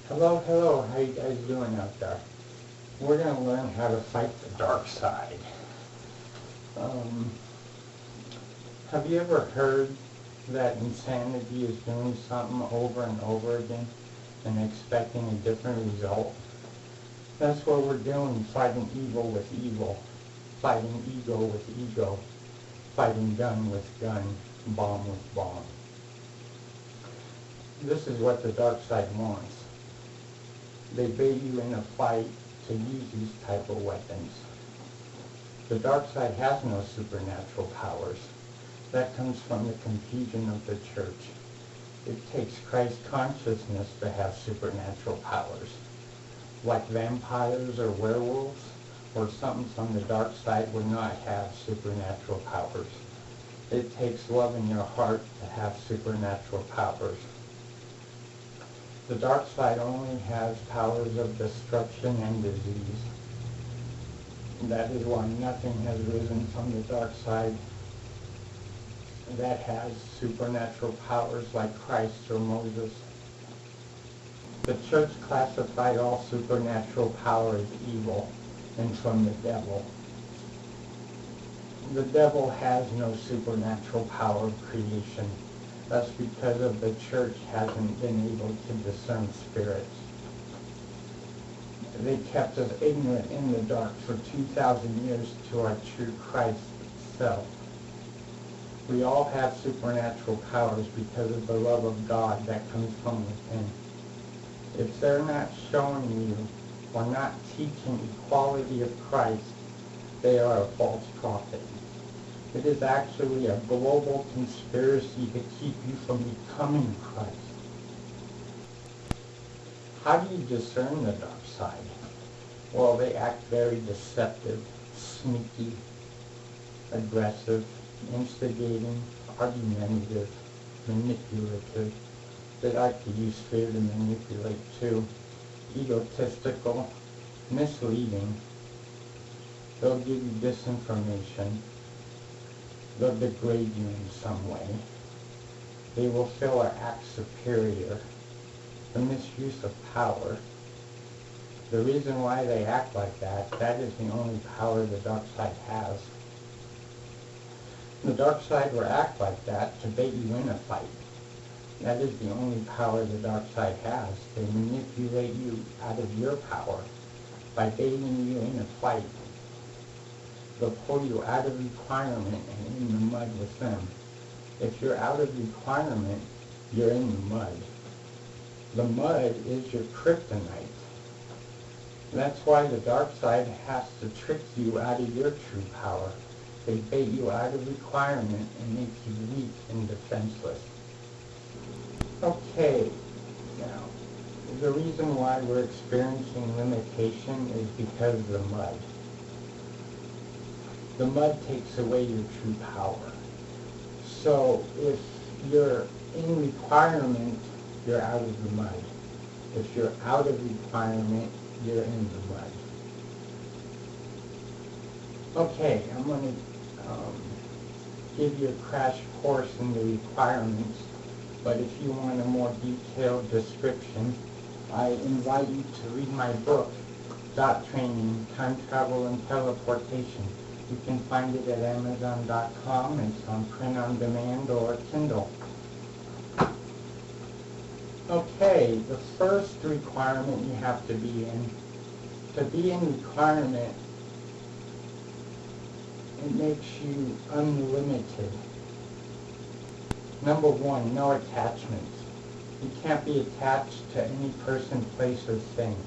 Hello, hello, how you guys doing out there? We're going to learn how to fight the dark side. Um, have you ever heard that insanity is doing something over and over again and expecting a different result? That's what we're doing, fighting evil with evil, fighting ego with ego, fighting gun with gun, bomb with bomb. This is what the dark side wants. They bait you in a fight to use these type of weapons. The dark side has no supernatural powers. That comes from the confusion of the church. It takes Christ consciousness to have supernatural powers. Like vampires or werewolves, or something from the dark side would not have supernatural powers. It takes love in your heart to have supernatural powers. The dark side only has powers of destruction and disease. That is why nothing has risen from the dark side that has supernatural powers like Christ or Moses. The church classified all supernatural power as evil and from the devil. The devil has no supernatural power of creation. That's because of the church hasn't been able to discern spirits. They kept us ignorant in the dark for 2,000 years to our true Christ self. We all have supernatural powers because of the love of God that comes from within. If they're not showing you or not teaching equality of Christ, they are a false prophet. It is actually a global conspiracy to keep you from becoming Christ. How do you discern the dark side? Well, they act very deceptive, sneaky, aggressive, instigating, argumentative, manipulative. They like to use fear to manipulate too. Egotistical, misleading. They'll give you disinformation. They'll degrade you in some way. They will feel or act superior. The misuse of power. The reason why they act like that is the only power the dark side has. The dark side will act like that to bait you in a fight. That is the only power the dark side has. They manipulate you out of your power by baiting you in a fight. They'll pull you out of requirement and in the mud with them. If you're out of requirement, you're in the mud. The mud is your kryptonite. That's why the dark side has to trick you out of your true power. They bait you out of requirement and make you weak and defenseless. Okay, now, the reason why we're experiencing limitation is because of the mud. The mud takes away your true power. So if you're in requirement, you're out of the mud. If you're out of requirement, you're in the mud. Okay, I'm going to give you a crash course in the requirements, but if you want a more detailed description, I invite you to read my book, Dot Training, Time Travel and Teleportation. You can find it at Amazon.com. It's on print on demand or Kindle. Okay, the first requirement you have to be in. To be in requirement, it makes you unlimited. Number one, no attachments. You can't be attached to any person, place, or thing.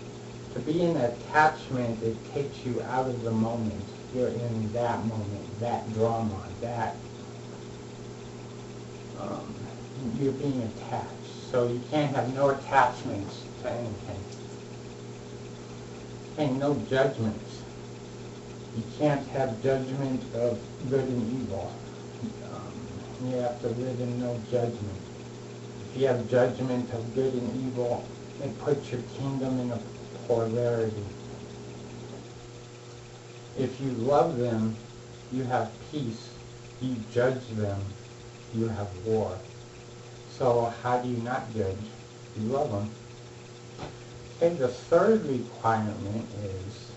To be in attachment, it takes you out of the moment. You're in that moment, that drama, you're being attached. So you can't have no attachments to anything. Okay, no judgments. You can't have judgment of good and evil. You have to live in no judgment. If you have judgment of good and evil, it puts your kingdom in a polarity. If you love them, you have peace. You judge them, you have war. So how do you not judge? You love them. Okay, the third requirement is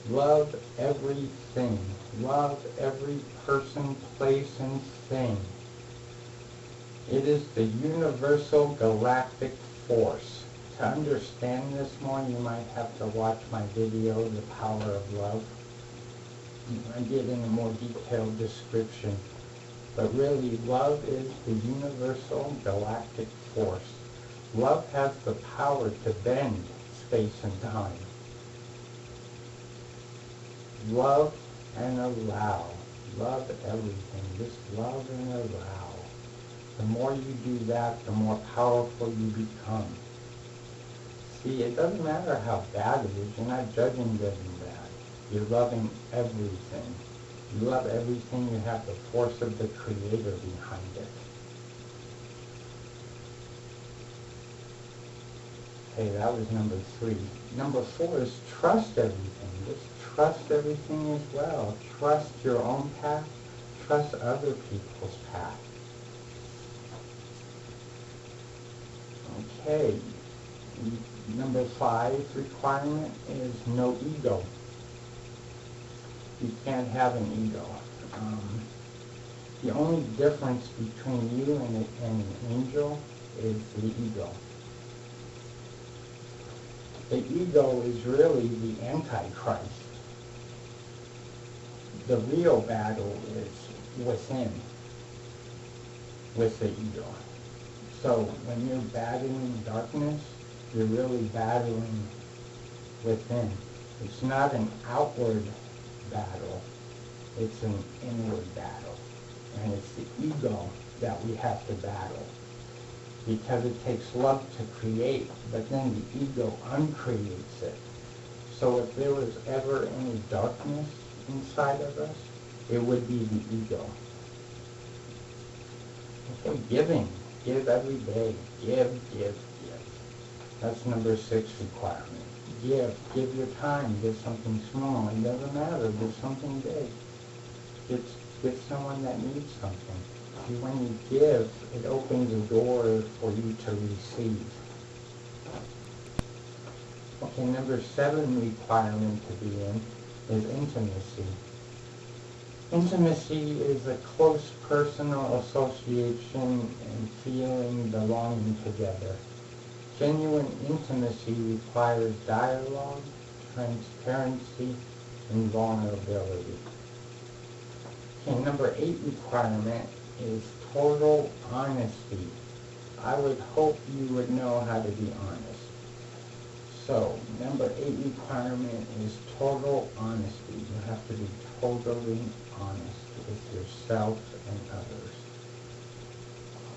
love everything. Love every person, place, and thing. It is the universal galactic force. To understand this more, you might have to watch my video, The Power of Love. I get in a more detailed description. But really, love is the universal galactic force. Love has the power to bend space and time. Love and allow. Love everything. Just love and allow. The more you do that, the more powerful you become. See, it doesn't matter how bad it is. You're not judging good and bad. You're loving everything. You love everything. You have the force of the Creator behind it. Okay, that was number 3. Number 4 is trust everything. Just trust everything as well. Trust your own path. Trust other people's path. Okay, number 5 requirement is no ego. You can't have an ego. The only difference between you and an angel is the ego. The ego is really the Antichrist. The real battle is within, with the ego. So when you're battling darkness, you're really battling within. It's not an outward battle, it's an inward battle. And it's the ego that we have to battle. Because it takes love to create, but then the ego uncreates it. So if there was ever any darkness inside of us, it would be the ego. Okay, giving. Give every day. Give, give, give. That's number 6 requirement. Give. Give your time. Give something small. It doesn't matter. Give something big. Give someone that needs something. See, when you give, it opens a door for you to receive. Okay, number 7 requirement to be in is intimacy. Intimacy is a close personal association and feeling belonging together. Genuine intimacy requires dialogue, transparency, and vulnerability. Okay, number 8 requirement is total honesty. I would hope you would know how to be honest. So, number 8 requirement is total honesty. You have to be totally honest with yourself and others.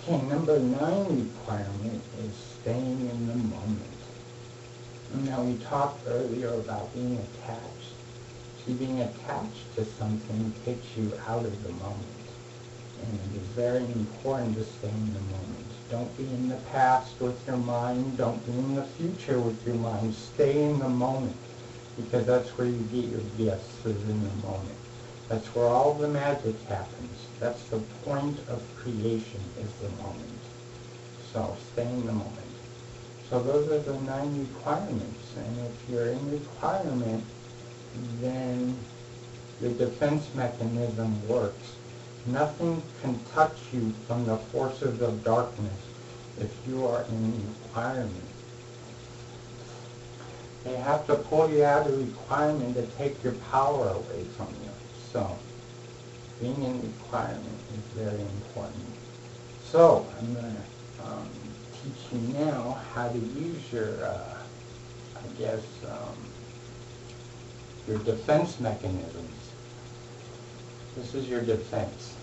Okay, number 9 requirement is staying in the moment. Now, we talked earlier about being attached. See, being attached to something takes you out of the moment. And it is very important to stay in the moment. Don't be in the past with your mind. Don't be in the future with your mind. Stay in the moment, because that's where you get your gifts, is in the moment. That's where all the magic happens. That's the point of creation, is the moment. So stay in the moment. So those are the 9 requirements. And if you're in requirement, then your defense mechanism works. Nothing can touch you from the forces of darkness if you are in requirement. They have to pull you out of requirement to take your power away from you. So, being in requirement is very important. So, I'm going to teach you now how to use your, your defense mechanisms. This is your defense.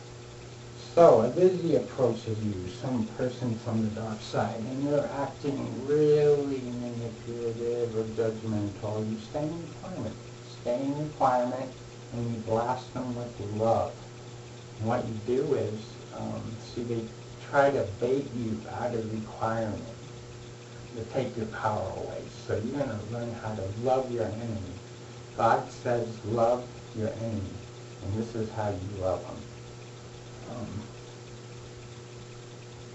So, a Vizzy approaches you, some person from the dark side, and they're acting really manipulative or judgmental. You stay in requirement. Stay in requirement, and you blast them with love. And what you do is, they try to bait you out of requirement to take your power away. So you're going to learn how to love your enemy. God says love your enemy. And this is how you love them.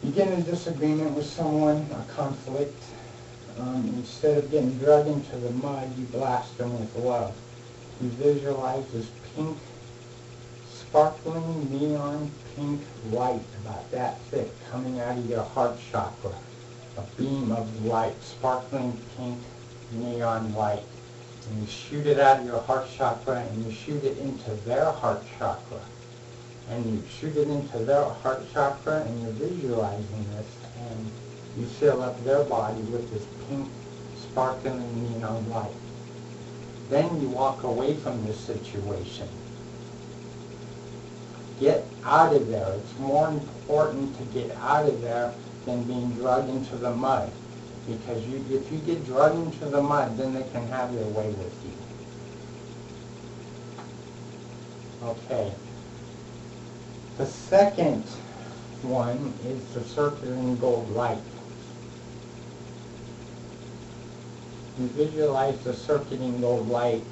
You get in a disagreement with someone, a conflict, instead of getting drugged into the mud, you blast them with love. You visualize this pink, sparkling neon pink light about that thick coming out of your heart chakra. A beam of light, sparkling pink neon light. And you shoot it out of your heart chakra and you shoot it into their heart chakra. And you shoot it into their heart chakra and you're visualizing this and you fill up their body with this pink, sparkling neon light. Then you walk away from this situation. Get out of there. It's more important to get out of there than being drugged into the mud. Because if you get drugged into the mud, then they can have their way with you. Okay. The second one is the circulating gold light. You visualize the circulating gold light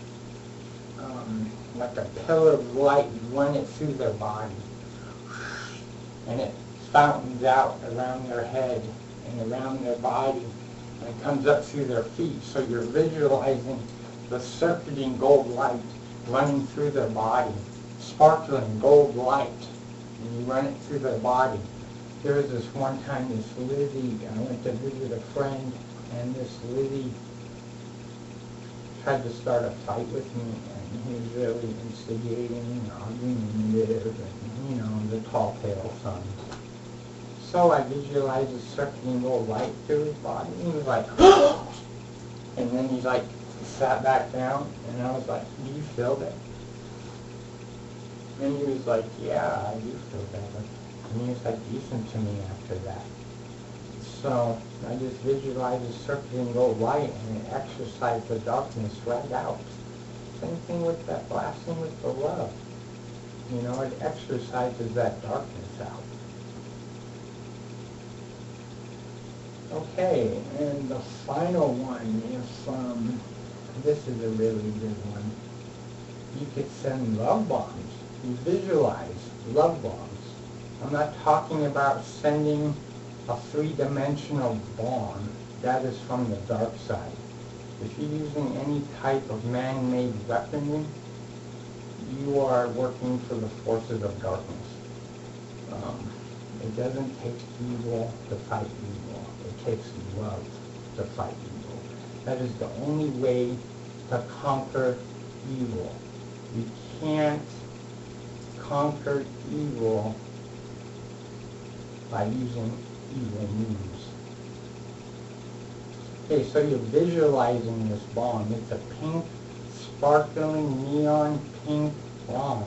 like a pillar of light. You run it through their body. And it fountains out around their head and around their body. And it comes up through their feet. So you're visualizing the circulating gold light running through their body. Sparkling gold light. And you run it through their body. There was this one time, this Lizzie, I went to visit a friend, and this Lizzie tried to start a fight with me, and he was really instigating and argumentative, and, you know, the tall tale son. So I visualized a circling gold light through his body, and he was like, and then he like sat back down, and I was like, do you feel that? And he was like, yeah, I do feel better. And he was like, listen to me after that. So I just visualized a circling gold light and it exorcised the darkness right out. Same thing with that blasting with the love. You know, it exorcises that darkness out. Okay, and the final one is, this is a really good one. You could send love bombs. You visualize love bombs. I'm not talking about sending a three-dimensional bomb. That is from the dark side. If you're using any type of man-made weaponry, you are working for the forces of darkness. It doesn't take evil to fight evil. It takes love to fight evil. That is the only way to conquer evil. You can't conquer evil by using evil means. Okay, so you're visualizing this bomb. It's a pink, sparkling, neon pink bomb.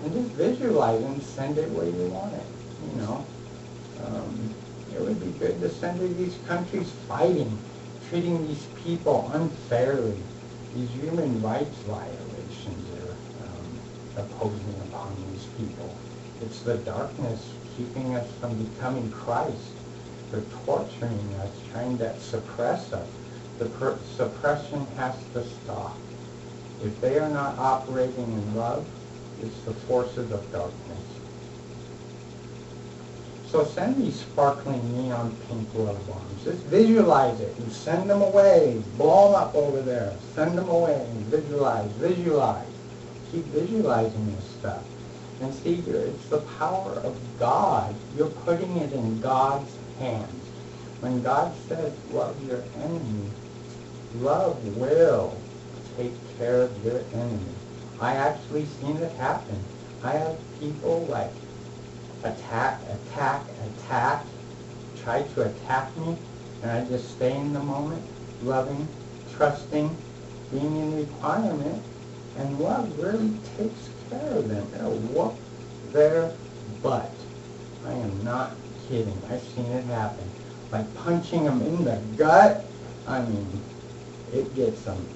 And just visualize and send it where you want it, you know. It would be good to send to these countries fighting, treating these people unfairly. These human rights violations are opposing upon these people. It's the darkness keeping us from becoming Christ. They're torturing us, trying to suppress us. The suppression has to stop. If they are not operating in love, it's the forces of darkness. So send these sparkling neon pink love bombs. Just visualize it. You send them away. Blow them up over there. Send them away. Visualize. Visualize. Keep visualizing this stuff. And see, it's the power of God. You're putting it in God's hands. When God says, love your enemy, love will take care of your enemy. I actually seen it happen. I have people like attack, try to attack me, and I just stay in the moment, loving, trusting, being in requirement, and love really takes care of them. It'll whoop their butt. I am not kidding. I've seen it happen. Like punching them in the gut, I mean, it gets them.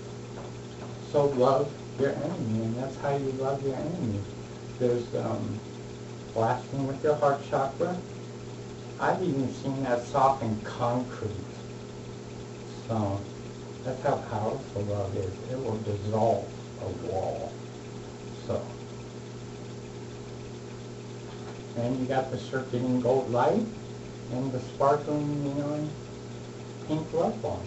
So love your enemy, and that's how you love your enemy. There's blasting with your heart chakra. I've even seen that soften concrete. So that's how powerful love is. It will dissolve a wall. So, and you got the circulating gold light and the sparkling neon pink love bomb.